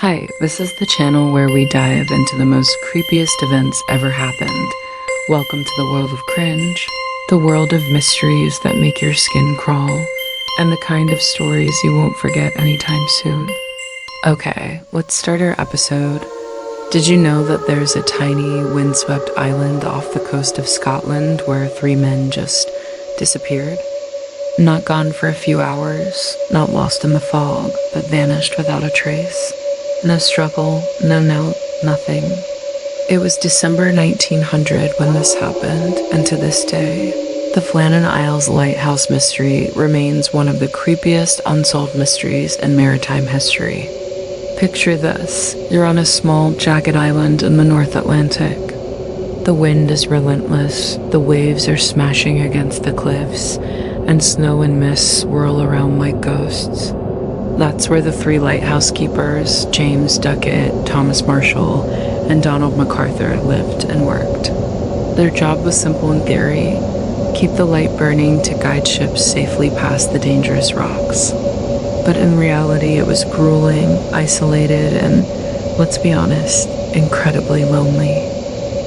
Hi, this is the channel where we dive into the most creepiest events ever happened. Welcome to the world of cringe, the world of mysteries that make your skin crawl, and the kind of stories you won't forget anytime soon. Okay, let's start our episode. Did you know that there's a tiny, windswept island off the coast of Scotland where three men just disappeared? Not gone for a few hours, not lost in the fog, but vanished without a trace. No struggle, no note, nothing. It was December 1900 when this happened, and to this day, the Flannan Isles lighthouse mystery remains one of the creepiest unsolved mysteries in maritime history. Picture this: you're on a small, jagged island in the North Atlantic. The wind is relentless, the waves are smashing against the cliffs, and snow and mist swirl around like ghosts. That's where the three lighthouse keepers, James Duckett, Thomas Marshall, and Donald MacArthur, lived and worked. Their job was simple in theory: keep the light burning to guide ships safely past the dangerous rocks. But in reality, it was grueling, isolated, and, let's be honest, incredibly lonely.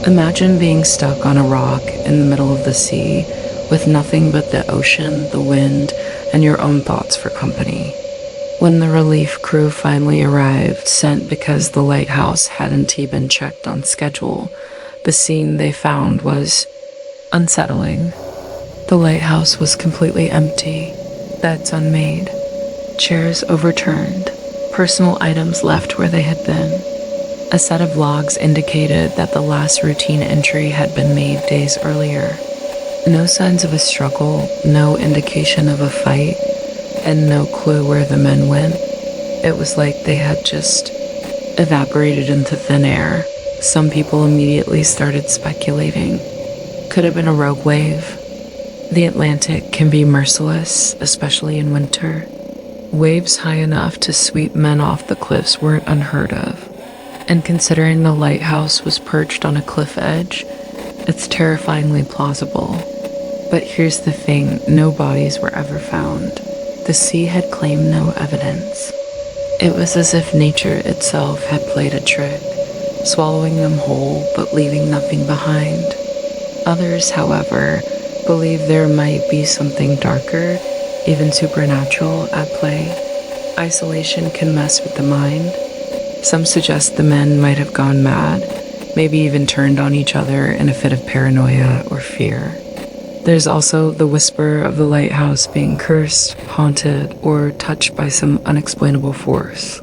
Imagine being stuck on a rock in the middle of the sea with nothing but the ocean, the wind, and your own thoughts for company. When the relief crew finally arrived, sent because the lighthouse hadn't even checked on schedule, the scene they found was unsettling. The lighthouse was completely empty, beds unmade, chairs overturned, personal items left where they had been. A set of logs indicated that the last routine entry had been made days earlier. No signs of a struggle, no indication of a fight, and no clue where the men went. It was like they had just evaporated into thin air. Some people immediately started speculating. Could have been a rogue wave. The Atlantic can be merciless, especially in winter. Waves high enough to sweep men off the cliffs weren't unheard of. And considering the lighthouse was perched on a cliff edge, it's terrifyingly plausible. But here's the thing: no bodies were ever found. The sea had claimed no evidence. It was as if nature itself had played a trick, swallowing them whole but leaving nothing behind. Others, however, believe there might be something darker, even supernatural, at play. Isolation can mess with the mind. Some suggest the men might have gone mad, maybe even turned on each other in a fit of paranoia or fear. There's also the whisper of the lighthouse being cursed, haunted, or touched by some unexplainable force.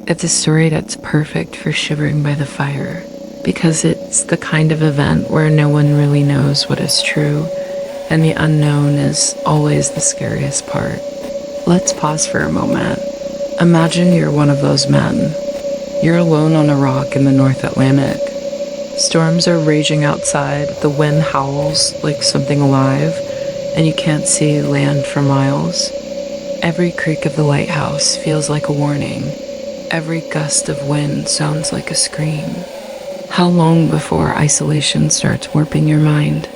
It's a story that's perfect for shivering by the fire, because it's the kind of event where no one really knows what is true, and the unknown is always the scariest part. Let's pause for a moment. Imagine you're one of those men. You're alone on a rock in the North Atlantic. Storms are raging outside, the wind howls like something alive, and you can't see land for miles. Every creak of the lighthouse feels like a warning. Every gust of wind sounds like a scream. How long before isolation starts warping your mind?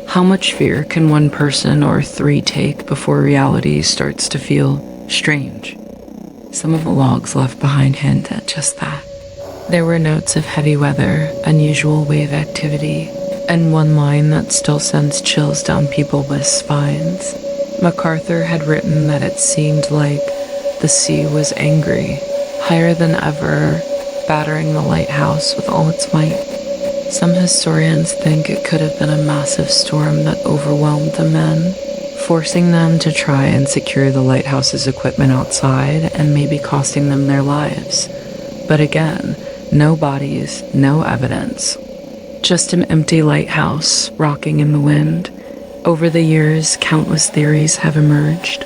How much fear can one person or three take before reality starts to feel strange? Some of the logs left behind hint at just that. There were notes of heavy weather, unusual wave activity, and one line that still sends chills down people's spines. MacArthur had written that it seemed like the sea was angry, higher than ever, battering the lighthouse with all its might. Some historians think it could have been a massive storm that overwhelmed the men, forcing them to try and secure the lighthouse's equipment outside and maybe costing them their lives. But again, no bodies, no evidence. Just an empty lighthouse rocking in the wind. Over the years, countless theories have emerged.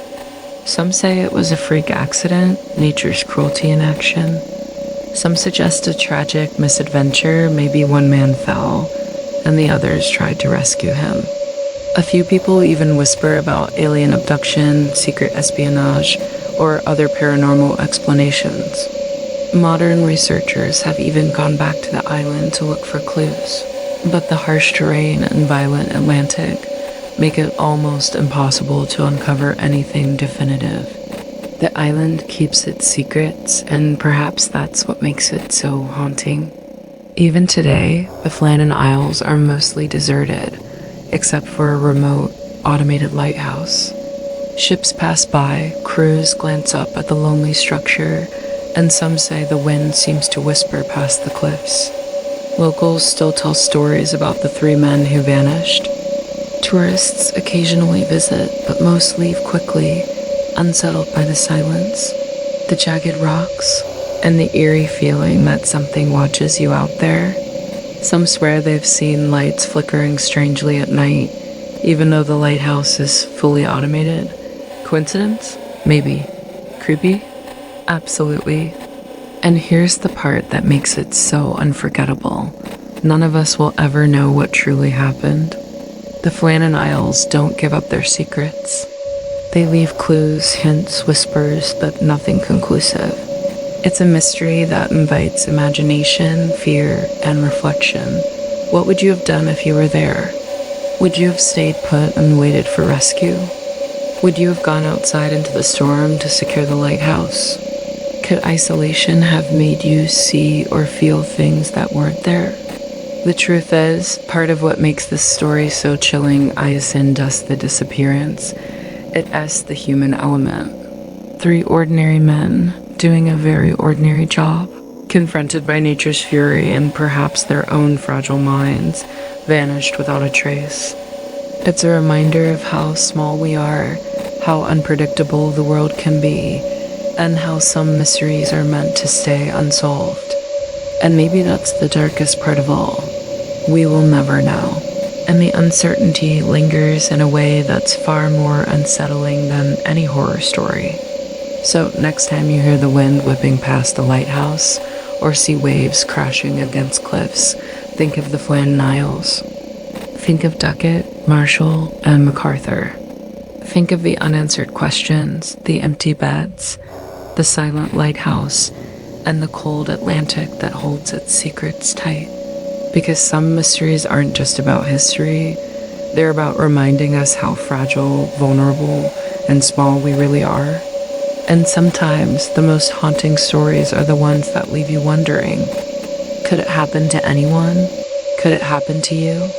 Some say it was a freak accident, nature's cruelty in action. Some suggest a tragic misadventure, maybe one man fell, and the others tried to rescue him. A few people even whisper about alien abduction, secret espionage, or other paranormal explanations. Modern researchers have even gone back to the island to look for clues, but the harsh terrain and violent Atlantic make it almost impossible to uncover anything definitive. The island keeps its secrets, and perhaps that's what makes it so haunting. Even today, the Flannan Isles are mostly deserted, except for a remote, automated lighthouse. Ships pass by, crews glance up at the lonely structure, and some say the wind seems to whisper past the cliffs. Locals still tell stories about the three men who vanished. Tourists occasionally visit, but most leave quickly, unsettled by the silence, the jagged rocks, and the eerie feeling that something watches you out there. Some swear they've seen lights flickering strangely at night, even though the lighthouse is fully automated. Coincidence? Maybe. Creepy? Absolutely. And here's the part that makes it so unforgettable. None of us will ever know what truly happened. The Flannan Isles don't give up their secrets. They leave clues, hints, whispers, but nothing conclusive. It's a mystery that invites imagination, fear, and reflection. What would you have done if you were there? Would you have stayed put and waited for rescue? Would you have gone outside into the storm to secure the lighthouse? Could isolation have made you see or feel things that weren't there? The truth is, part of what makes this story so chilling isn't just the disappearance, it's the human element. Three ordinary men doing a very ordinary job, confronted by nature's fury and perhaps their own fragile minds, vanished without a trace. It's a reminder of how small we are, how unpredictable the world can be, and how some mysteries are meant to stay unsolved. And maybe that's the darkest part of all. We will never know. And the uncertainty lingers in a way that's far more unsettling than any horror story. So next time you hear the wind whipping past the lighthouse or see waves crashing against cliffs, think of the Flannan Isles. Think of Duckett, Marshall, and MacArthur. Think of the unanswered questions, the empty beds, the silent lighthouse, and the cold Atlantic that holds its secrets tight. Because some mysteries aren't just about history, they're about reminding us how fragile, vulnerable, and small we really are. And sometimes the most haunting stories are the ones that leave you wondering, could it happen to anyone? Could it happen to you?